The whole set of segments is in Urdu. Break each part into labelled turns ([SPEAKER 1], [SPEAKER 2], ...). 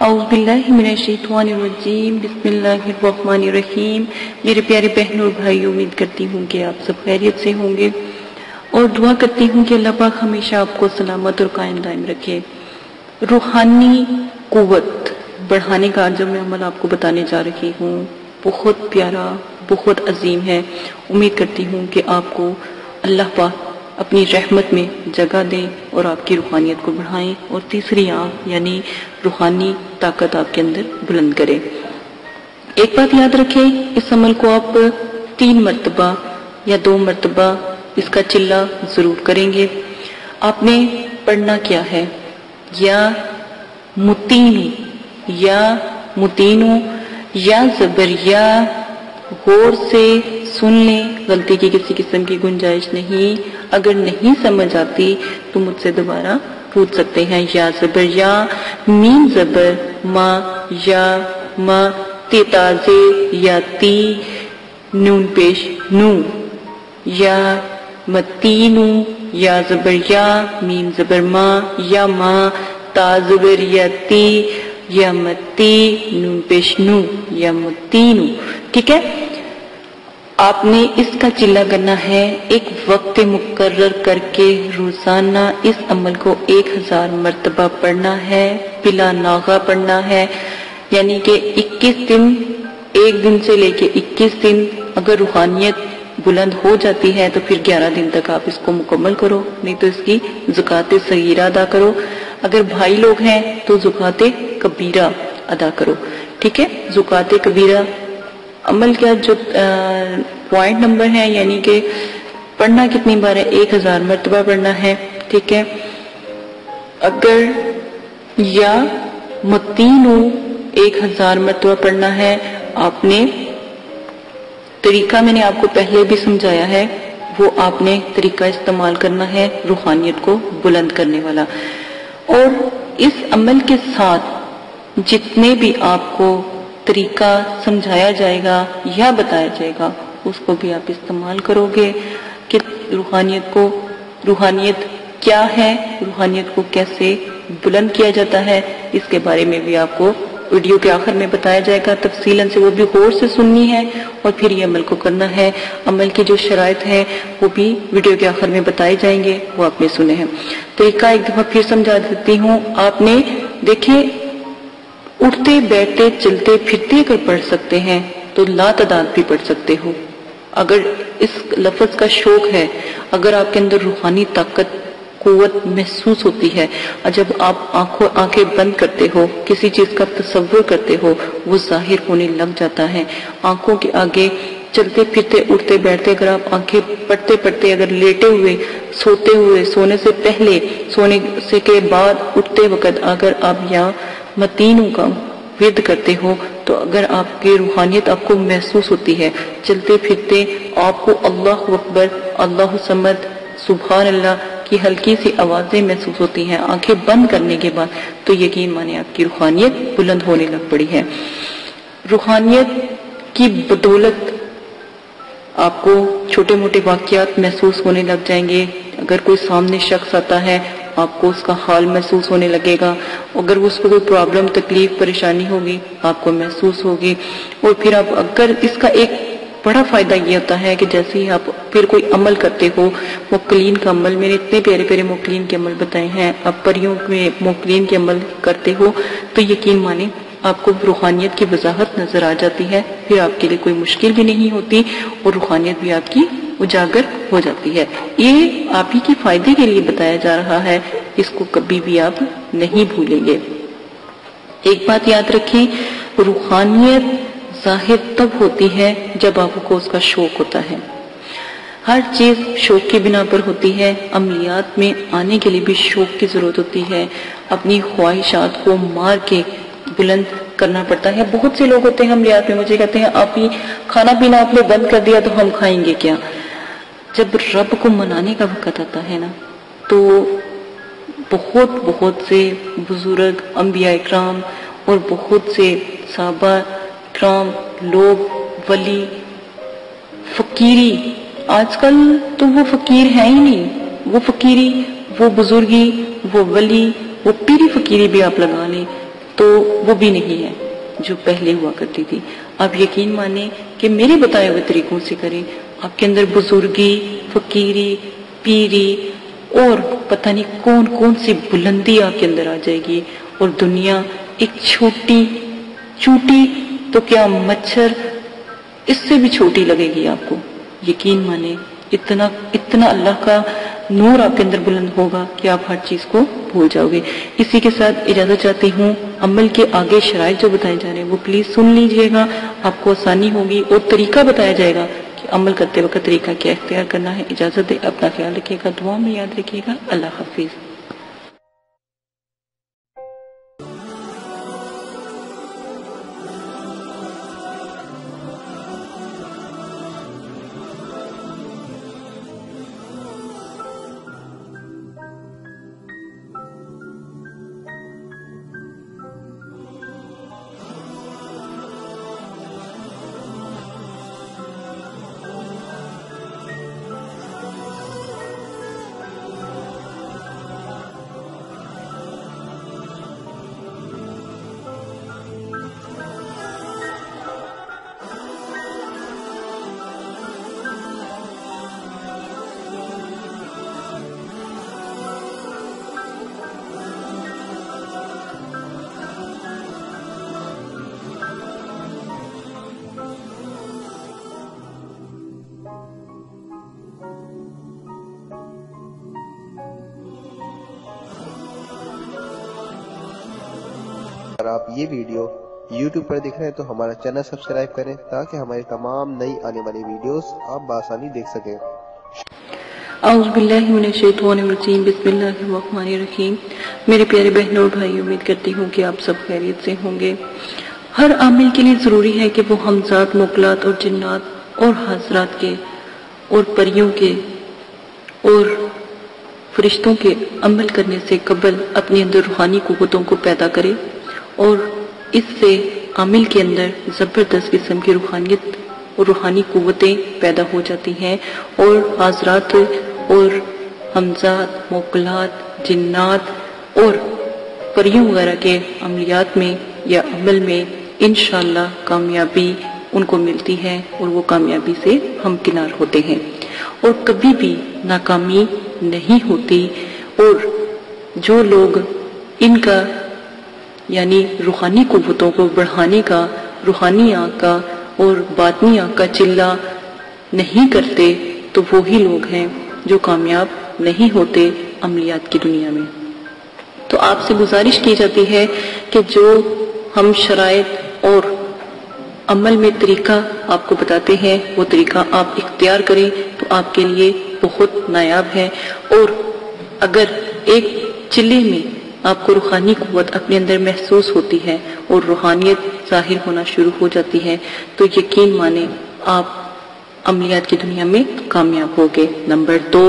[SPEAKER 1] اعوذ باللہ من الشیطان الرجیم بسم اللہ الرحمن الرحیم۔ میرے پیارے بہنوں اور بھائی، امید کرتی ہوں کہ آپ سب خیریت سے ہوں گے اور دعا کرتی ہوں کہ اللہ پاک ہمیشہ آپ کو سلامت اور قائم دائم رکھے۔ روحانی قوت بڑھانے کا جو میں عمل آپ کو بتانے جا رہی ہوں بہت پیارا، بہت عظیم ہے۔ امید کرتی ہوں کہ آپ کو اللہ پاک اپنی رحمت میں جگہ دیں اور آپ کی روحانیت کو بڑھائیں، اور تیسری آنکھ یعنی روحانی طاقت آپ کے اندر بلند کرے۔ ایک بات یاد رکھیں، اس عمل کو آپ 3 مرتبہ یا 2 مرتبہ اس کا چلہ ضرور کریں گے۔ آپ نے پڑھنا کیا ہے؟ یا متینو، یا متینو، یا زبر یا، غور سے سن لیں، غلطی کی کسی قسم کی گنجائش نہیں۔ اگر نہیں سمجھ آتی تو مجھ سے دوبارہ پوچھ سکتے ہیں۔ یا زبر یا، میم زبر ما، یا ما، تے تازے یا تی، نون پیش نو، یا متینو، یا زبر یا، میم زبر ما، یا ما، تا زبر یا تی، یا متی، نون پیش نو، یا متینو۔ ٹھیک ہے، آپ نے اس کا چلہ کرنا ہے، ایک وقت مقرر کر کے روزانہ اس عمل کو 1000 مرتبہ پڑھنا ہے، بلا ناغہ پڑھنا ہے، یعنی کہ 21 دن، ایک دن سے لے کے 21 دن۔ اگر روحانیت بلند ہو جاتی ہے تو پھر 11 دن تک آپ اس کو مکمل کرو، نہیں تو اس کی زکوٰۃ صغیرہ ادا کرو۔ اگر بھائی لوگ ہیں تو زکوٰۃ کبیرہ ادا کرو۔ ٹھیک ہے، زکوٰۃ کبیرہ عمل کا جو پوائنٹ نمبر ہے، یعنی کہ پڑھنا کتنی بار ہے؟ 1000 مرتبہ پڑھنا ہے۔ ٹھیک ہے، اگر یا متینو 1000 مرتبہ پڑھنا ہے، آپ نے طریقہ میں نے آپ کو پہلے بھی سمجھایا ہے، وہ آپ نے طریقہ استعمال کرنا ہے روحانیت کو بلند کرنے والا۔ اور اس عمل کے ساتھ جتنے بھی آپ کو طریقہ سمجھایا جائے گا یا بتایا جائے گا اس کو بھی آپ استعمال کرو گے کہ روحانیت کیا ہے، روحانیت کو کیسے بلند کیا جاتا ہے، اس کے بارے میں بھی آپ کو ویڈیو کے آخر میں بتایا جائے گا تفصیلاً سے، وہ بھی غور سے سننی ہے اور پھر یہ عمل کو کرنا ہے۔ عمل کی جو شرائط ہیں وہ بھی ویڈیو کے آخر میں بتائے جائیں گے، وہ آپ نے سنے ہیں۔ طریقہ ایک دفعہ پھر سمجھا دیتی ہوں۔ آپ نے دیکھیں، اٹھتے بیٹھتے چلتے پھرتے اگر پڑھ سکتے ہیں تو لا تعداد بھی پڑھ سکتے ہو۔ اگر اس لفظ کا شوق ہے، اگر آپ کے اندر روحانی طاقت قوت محسوس ہوتی ہے، اور جب آپ آنکھیں بند کرتے ہو کسی چیز کا تصور کرتے ہو وہ ظاہر ہونے لگ جاتا ہے۔ آنکھوں کے آگے چلتے پھرتے اٹھتے بیٹھتے، اگر آپ آنکھیں پڑھتے پڑھتے، اگر لیٹے ہوئے، سوتے ہوئے، سونے سے پہلے، سونے سے کے بعد، اٹھتے وقت اگر آپ یا متینوں کا ورد کرتے ہو تو اگر آپ کی روحانیت آپ کو محسوس ہوتی ہے، چلتے پھرتے آپ کو اللہ اکبر، اللہ صمد، سبحان اللہ کی ہلکی سی آوازیں محسوس ہوتی ہیں آنکھیں بند کرنے کے بعد، تو یقین مانے آپ کی روحانیت بلند ہونے لگ پڑی ہے۔ روحانیت کی بدولت آپ کو چھوٹے موٹے واقعات محسوس ہونے لگ جائیں گے۔ اگر کوئی سامنے شخص آتا ہے آپ کو اس کا حال محسوس ہونے لگے گا، اگر اس کو کوئی پرابلم، تکلیف، پریشانی ہوگی آپ کو محسوس ہوگی۔ اور پھر آپ اگر اس کا ایک بڑا فائدہ یہ ہوتا ہے کہ جیسے ہی آپ پھر کوئی عمل کرتے ہو، موکلین کا عمل، میں نے اتنے پیارے پیارے موکلین کے عمل بتائے ہیں، آپ پریوں میں موکلین کے عمل کرتے ہو تو یقین مانیں آپ کو روحانیت کی وضاحت نظر آ جاتی ہے، پھر آپ کے لیے کوئی مشکل بھی نہیں ہوتی اور روحانیت بھی آپ کی اجاگر ہو جاتی ہے۔ یہ آپ ہی کے فائدے کے لیے بتایا جا رہا ہے، اس کو کبھی بھی آپ نہیں بھولیں گے۔ ایک بات یاد رکھیں، روحانیت ظاہر تب ہوتی ہے جب آپ کو اس کا شوق ہوتا ہے۔ ہر چیز شوق کی بنا پر ہوتی ہے، عملیات میں آنے کے لیے بھی شوق کی ضرورت ہوتی ہے، اپنی خواہشات کو مار کے بلند کرنا پڑتا ہے۔ بہت سے لوگ ہوتے ہیں عملیات میں مجھے کہتے ہیں آپ ہی کھانا پینا آپ نے بند کر دیا تو ہم کھائیں گے کیا؟ جب رب کو منانے کا وقت آتا ہے نا تو بہت سے بزرگ انبیاء اکرام اور بہت سے صحابہ اکرام لوگ، ولی، فقیری، آج کل تو وہ فقیر ہیں ہی نہیں، وہ فقیری، وہ بزرگی، وہ ولی، وہ پیری فقیری بھی آپ لگا لیں تو وہ بھی نہیں ہے جو پہلے ہوا کرتی تھی. آپ یقین مانیں کہ میرے بتائے ہوئے طریقوں سے کریں، آپ کے اندر بزرگی، فقیری، پیری اور پتہ نہیں کون کون سی بلندی آپ کے اندر آ جائے گی، اور دنیا ایک چھوٹی چوٹی تو کیا مچھر اس سے بھی چھوٹی لگے گی آپ کو. یقین مانیں اتنا اللہ کا نور آپ کے اندر بلند ہوگا کہ آپ ہر چیز کو بھول جاؤ گے. اسی کے ساتھ اجازت چاہتی ہوں. عمل کے آگے شرائط جو بتائے جا رہے ہیں وہ پلیز سن لیجئے گا، آپ کو آسانی ہوگی، اور طریقہ بتایا جائے گا کہ عمل کرتے وقت طریقہ کیا اختیار کرنا ہے. اجازت دے، اپنا خیال رکھیے گا، دعا میں یاد رکھیے گا. اللہ حافظ.
[SPEAKER 2] اگر آپ یہ ویڈیو YouTube پر دیکھ رہے ہیں تو ہمارا چینل سبسکرائب کریں تاکہ ہماری تمام نئی آنے والی ویڈیوز آپ بآسانی دیکھ سکیں.
[SPEAKER 1] اعوذ باللہ من الشیطان الرجیم، بسم اللہ الرحمن الرحیم. میرے پیارے بہنوں اور بھائی، امید کرتی ہوں کہ آپ سب خیریت سے ہوں گے. ہر عامل کے لیے ضروری ہے کہ وہ ہمزاد، موکلات اور جنات اور حضرات کے اور پریوں کے اور فرشتوں کے عمل کرنے سے قبل اپنے اندر روحانی قوتوں کو پیدا کرے، اور اس سے عامل کے اندر زبردست قسم کی روحانیت اور روحانی قوتیں پیدا ہو جاتی ہیں، اور حضرات اور ہمزاد، موکلات، جنات اور پریوں وغیرہ کے عملیات میں یا عمل میں انشاءاللہ کامیابی ان کو ملتی ہے، اور وہ کامیابی سے ہمکنار ہوتے ہیں، اور کبھی بھی ناکامی نہیں ہوتی. اور جو لوگ ان کا یعنی روحانی قوتوں کو بڑھانے کا، روحانی آنکھ کا اور باطنی آنکھ کا چلہ نہیں کرتے، تو وہی لوگ ہیں جو کامیاب نہیں ہوتے عملیات کی دنیا میں. تو آپ سے گزارش کی جاتی ہے کہ جو ہم شرائط اور عمل میں طریقہ آپ کو بتاتے ہیں وہ طریقہ آپ اختیار کریں تو آپ کے لیے بہت نایاب ہے. اور اگر ایک چلے میں آپ کو روحانی قوت اپنے اندر محسوس ہوتی ہے اور روحانیت ظاہر ہونا شروع ہو جاتی ہے تو یقین مانیں آپ عملیات کی دنیا میں کامیاب ہوگے. نمبر 2،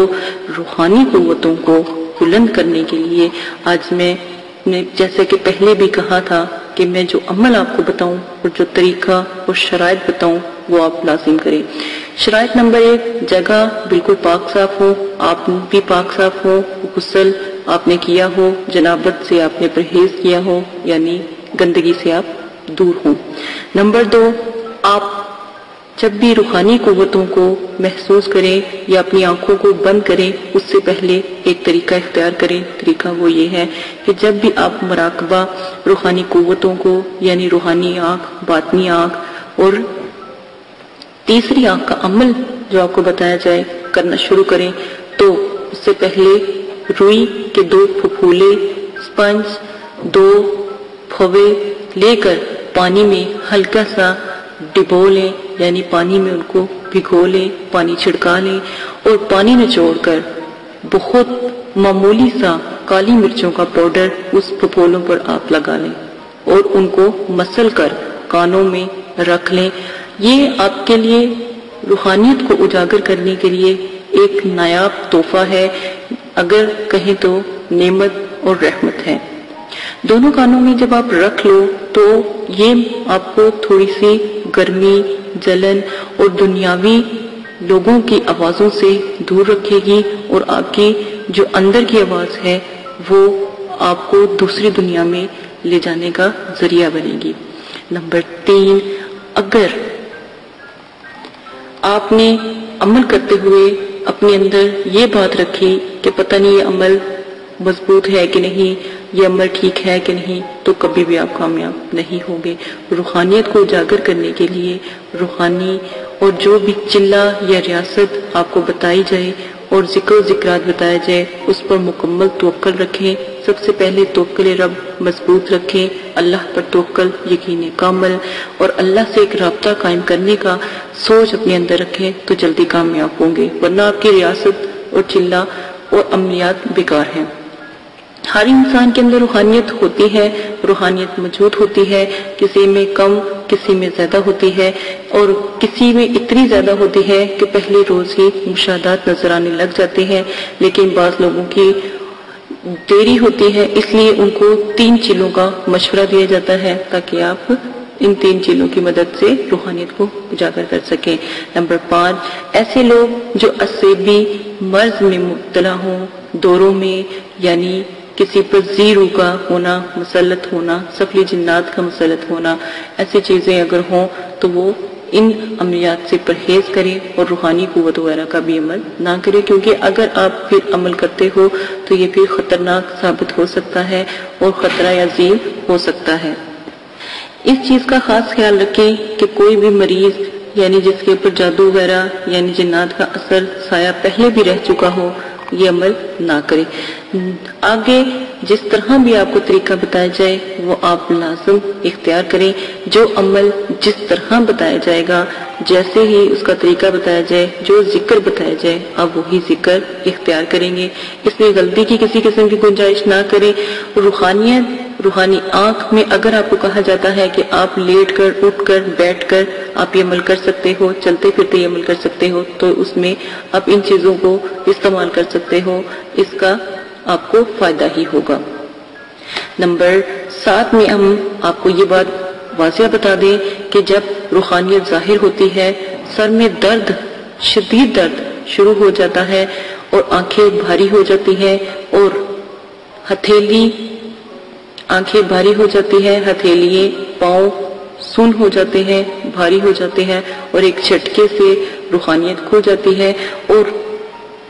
[SPEAKER 1] روحانی قوتوں کو بلند کرنے کے لیے آج میں نے جیسے کہ پہلے بھی کہا تھا کہ میں جو عمل آپ کو بتاؤں اور جو طریقہ اور شرائط بتاؤں وہ آپ لازم کریں. شرائط نمبر 1، جگہ بالکل پاک صاف ہو، آپ بھی پاک صاف ہو، غسل آپ نے کیا ہو، جنابت سے آپ نے پرہیز کیا ہو، یعنی گندگی سے آپ دور ہوں. نمبر 2، آپ جب بھی روحانی قوتوں کو محسوس کریں یا اپنی آنکھوں کو بند کریں اس سے پہلے ایک طریقہ اختیار کریں. طریقہ وہ یہ ہے کہ جب بھی آپ مراقبہ روحانی قوتوں کو یعنی روحانی آنکھ، باطنی آنکھ اور تیسری آنکھ کا عمل جو آپ کو بتایا جائے کرنا شروع کریں تو اس سے پہلے روئی کے 2 پھپھولے، سپنج 2 پھوے لے کر پانی میں ہلکا سا ڈبو لیں، یعنی پانی میں ان کو بھگو لیں، پانی چھڑکا لیں اور پانی نچوڑ کر بہت معمولی سا کالی مرچوں کا پاؤڈر اس پھپھولوں پر آپ لگا لیں اور ان کو مسل کر کانوں میں رکھ لیں. یہ آپ کے لیے روحانیت کو اجاگر کرنے کے لیے ایک نایاب تحفہ ہے، اگر کہیں تو نعمت اور رحمت ہے. دونوں کانوں میں جب آپ رکھ لو تو یہ آپ کو تھوڑی سی گرمی، جلن اور دنیاوی لوگوں کی آوازوں سے دور رکھے گی، اور آپ کی جو اندر کی آواز ہے وہ آپ کو دوسری دنیا میں لے جانے کا ذریعہ بنے گی۔ نمبر 3، اگر آپ نے عمل کرتے ہوئے اپنے اندر یہ بات رکھی کہ پتہ نہیں یہ عمل مضبوط ہے کہ نہیں، یہ عمل ٹھیک ہے کہ نہیں، تو کبھی بھی آپ کامیاب نہیں ہوں گے۔ روحانیت کو اجاگر کرنے کے لیے روحانی اور جو بھی چلہ یا ریاست آپ کو بتائی جائے اور ذکر و ذکرات بتایا جائے اس پر مکمل توکل رکھیں۔ سب سے پہلے توکل رب مضبوط رکھیں، اللہ پر توکل، یقین کامل، اور اللہ سے ایک رابطہ قائم کرنے کا سوچ اپنے اندر رکھیں تو جلدی کامیاب ہوں گے، ورنہ آپ کی ریاست اور چلہ اور عملیات بیکار ہیں۔ ہر انسان کے اندر روحانیت ہوتی ہے، روحانیت موجود ہوتی ہے، کسی میں کم، کسی میں زیادہ ہوتی ہے، اور کسی میں اتنی زیادہ ہوتی ہے کہ پہلے روز ہی مشاہدات نظر آنے لگ جاتے ہیں، لیکن بعض لوگوں کی دیری ہوتی ہے، اس لیے ان کو 3 چیزوں کا مشورہ دیا جاتا ہے تاکہ آپ ان 3 چیزوں کی مدد سے روحانیت کو اجاگر کر سکیں۔ نمبر 5، ایسے لوگ جو عصبی مرض میں مبتلا ہوں، دوروں میں، یعنی کسی پر زیرو کا ہونا، مسلط ہونا، سفلی جنات کا مسلط ہونا، ایسی چیزیں اگر ہوں تو وہ ان عملیات سے پرہیز کریں اور روحانی قوت وغیرہ کا بھی عمل نہ کریں، کیونکہ اگر آپ پھر عمل کرتے ہو تو یہ پھر خطرناک ثابت ہو سکتا ہے اور خطرہ عظیم ہو سکتا ہے۔ اس چیز کا خاص خیال رکھیں کہ کوئی بھی مریض یعنی جس کے اوپر جادو وغیرہ یعنی جنات کا اثر سایہ پہلے بھی رہ چکا ہو یہ عمل نہ کرے۔ آگے جس طرح بھی آپ کو طریقہ بتایا جائے وہ آپ لازم اختیار کریں۔ جو عمل جس طرح بتایا جائے گا، جیسے ہی اس کا طریقہ بتایا جائے، جو ذکر بتایا جائے، آپ وہی ذکر اختیار کریں گے۔ اس میں غلطی کی کسی قسم کی گنجائش نہ کریں۔ روحانی آنکھ میں اگر آپ کو کہا جاتا ہے کہ آپ لیٹ کر، اٹھ کر، بیٹھ کر آپ یہ عمل کر سکتے ہو، چلتے پھرتے یہ عمل کر سکتے ہو، تو اس میں آپ ان چیزوں کو استعمال کر سکتے ہو، اس کا آپ کو فائدہ ہی ہوگا۔ نمبر 7 میں ہم آپ کو یہ بات واضح بتا دیں کہ جب روحانیت ظاہر ہوتی ہے، سر میں درد، شدید درد شروع ہو جاتا ہے اور آنکھیں بھاری ہو جاتی ہیں اور آنکھیں بھاری ہو جاتی ہے، ہتھیلیے، پاؤں سن ہو جاتے ہیں، بھاری ہو جاتے ہیں اور ایک جھٹکے سے روحانیت کھو جاتی ہے۔ اور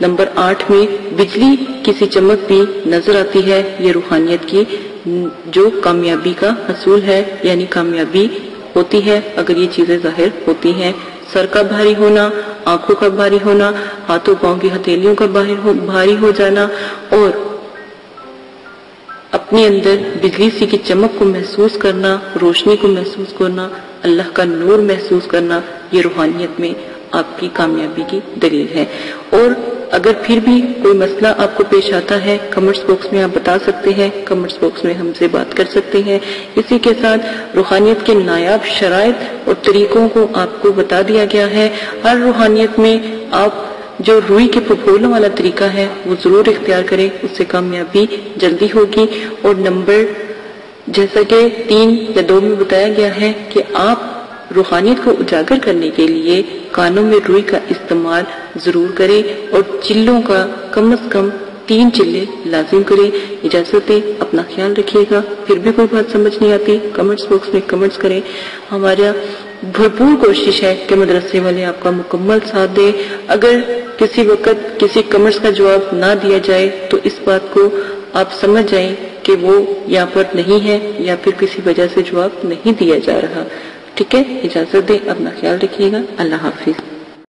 [SPEAKER 1] نمبر 8 میں بجلی کسی چمک بھی نظر آتی ہے، یہ روحانیت کی جو کامیابی کا حصول ہے، یعنی کامیابی ہوتی ہے اگر یہ چیزیں ظاہر ہوتی ہیں۔ سر کا بھاری ہونا، آنکھوں کا بھاری ہونا، ہاتھوں پاؤں کی ہتھیلیوں کا بھاری ہو جانا اور اپنے اندر بجلی سی کی چمک کو محسوس کرنا، روشنی کو محسوس کرنا، اللہ کا نور محسوس کرنا، یہ روحانیت میں آپ کی کامیابی کی دلیل ہے۔ اور اگر پھر بھی کوئی مسئلہ آپ کو پیش آتا ہے کمنٹس باکس میں آپ بتا سکتے ہیں، کمنٹس باکس میں ہم سے بات کر سکتے ہیں۔ اسی کے ساتھ روحانیت کے نایاب شرائط اور طریقوں کو آپ کو بتا دیا گیا ہے۔ ہر روحانیت میں آپ جو روئی کے پھپھولوں والا طریقہ ہے وہ ضرور اختیار کریں، اس سے کامیابی جلدی ہوگی۔ اور نمبر جیسا کہ 3 یا 2 میں بتایا گیا ہے کہ آپ روحانیت کو اجاگر کرنے کے لیے کانوں میں روئی کا استعمال ضرور کریں اور چلوں کا کم از کم 3 چلے لازم کریں۔ اجازت دیں، اپنا خیال رکھیے گا۔ پھر بھی کوئی بات سمجھ نہیں آتی کمنٹس باکس میں کمنٹس کریں۔ ہمارا بھرپور کوشش ہے کہ مدرسے والے آپ کا مکمل ساتھ دیں۔ اگر کسی وقت کسی کمنٹس کا جواب نہ دیا جائے تو اس بات کو آپ سمجھ جائیں کہ وہ یہاں پر نہیں ہے یا پھر کسی وجہ سے جواب نہیں دیا جا رہا۔ ٹھیک ہے، اجازت دیں، اپنا خیال رکھیے گا۔ اللہ حافظ۔